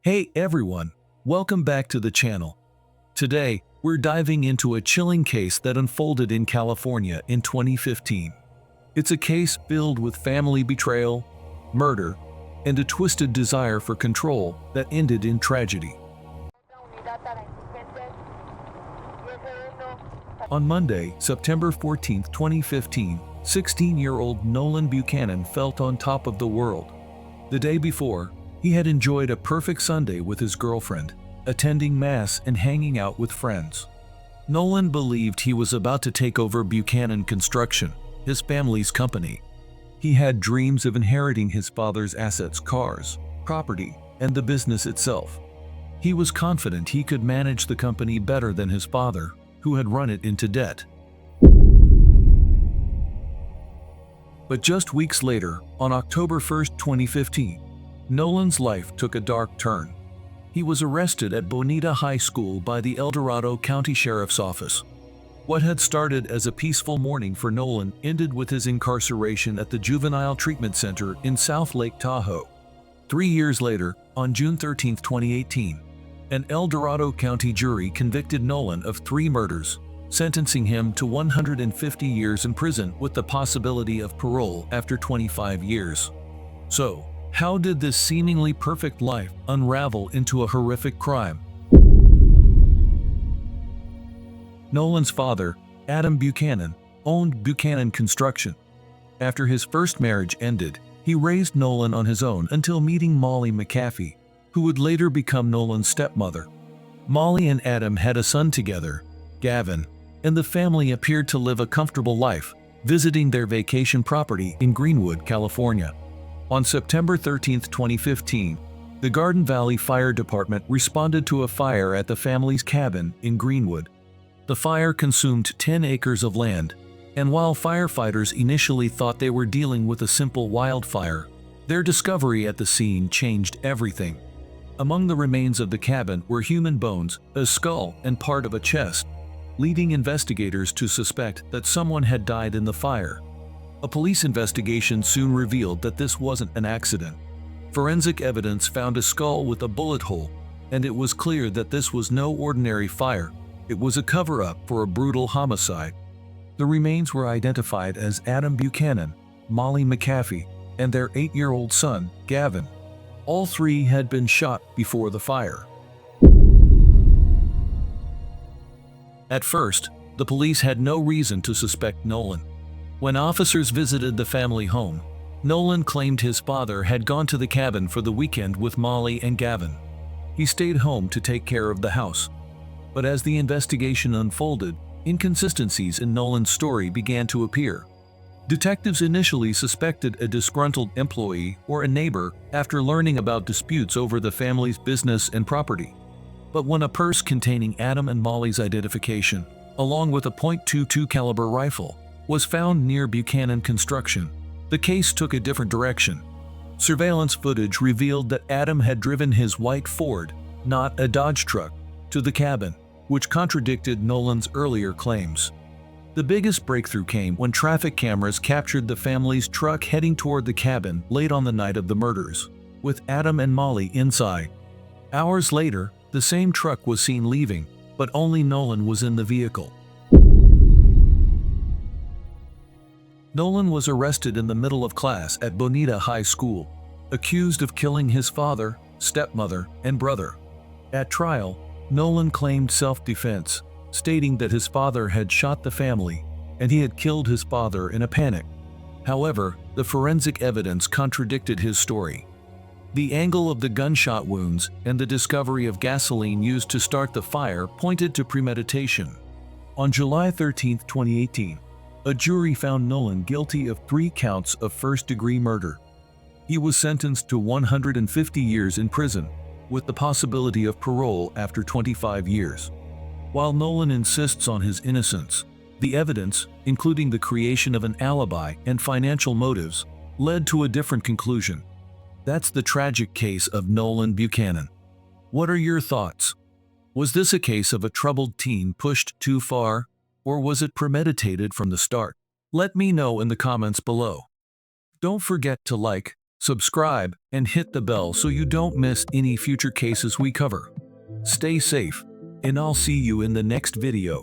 Hey everyone, welcome back to the channel. Today, we're diving into a chilling case that unfolded in California in 2015. It's a case filled with family betrayal, murder, and a twisted desire for control that ended in tragedy. On Monday, September 14, 2015, 16-year-old Nolan Buchanan felt on top of the world. The day before, he had enjoyed a perfect Sunday with his girlfriend, attending Mass and hanging out with friends. Nolan believed he was about to take over Buchanan Construction, his family's company. He had dreams of inheriting his father's assets, cars, property, and the business itself. He was confident he could manage the company better than his father, who had run it into debt. But just weeks later, on October 1, 2015, Nolan's life took a dark turn. He was arrested at Bonita High School by the El Dorado County Sheriff's Office. What had started as a peaceful morning for Nolan ended with his incarceration at the Juvenile Treatment Center in South Lake Tahoe. 3 years later, on June 13, 2018, an El Dorado County jury convicted Nolan of 3 murders, sentencing him to 150 years in prison with the possibility of parole after 25 years. So, how did this seemingly perfect life unravel into a horrific crime? Nolan's father, Adam Buchanan, owned Buchanan Construction. After his first marriage ended, he raised Nolan on his own until meeting Molly McAfee, who would later become Nolan's stepmother. Molly and Adam had a son together, Gavin, and the family appeared to live a comfortable life, visiting their vacation property in Greenwood, California. On September 13, 2015, the Garden Valley Fire Department responded to a fire at the family's cabin in Greenwood. The fire consumed 10 acres of land, and while firefighters initially thought they were dealing with a simple wildfire, their discovery at the scene changed everything. Among the remains of the cabin were human bones, a skull, and part of a chest, leading investigators to suspect that someone had died in the fire. A police investigation soon revealed that this wasn't an accident. Forensic evidence found a skull with a bullet hole, and it was clear that this was no ordinary fire. It was a cover-up for a brutal homicide. The remains were identified as Adam Buchanan, Molly McAfee, and their 8-year-old son, Gavin. All 3 had been shot before the fire. At first, the police had no reason to suspect Nolan. When officers visited the family home, Nolan claimed his father had gone to the cabin for the weekend with Molly and Gavin. He stayed home to take care of the house. But as the investigation unfolded, inconsistencies in Nolan's story began to appear. Detectives initially suspected a disgruntled employee or a neighbor after learning about disputes over the family's business and property. But when a purse containing Adam and Molly's identification, along with a .22 caliber rifle, was found near Buchanan Construction, the case took a different direction. Surveillance footage revealed that Adam had driven his white Ford, not a Dodge truck, to the cabin, which contradicted Nolan's earlier claims. The biggest breakthrough came when traffic cameras captured the family's truck heading toward the cabin late on the night of the murders, with Adam and Molly inside. Hours later, the same truck was seen leaving, but only Nolan was in the vehicle. Nolan was arrested in the middle of class at Bonita High School, accused of killing his father, stepmother, and brother. At trial, Nolan claimed self-defense, stating that his father had shot the family and he had killed his father in a panic. However, the forensic evidence contradicted his story. The angle of the gunshot wounds and the discovery of gasoline used to start the fire pointed to premeditation. On July 13, 2018, a jury found Nolan guilty of 3 counts of first-degree murder. He was sentenced to 150 years in prison, with the possibility of parole after 25 years. While Nolan insists on his innocence, the evidence, including the creation of an alibi and financial motives, led to a different conclusion. That's the tragic case of Nolan Buchanan. What are your thoughts? Was this a case of a troubled teen pushed too far, or was it premeditated from the start? Let me know in the comments below. Don't forget to like, subscribe, and hit the bell so you don't miss any future cases we cover. Stay safe, and I'll see you in the next video.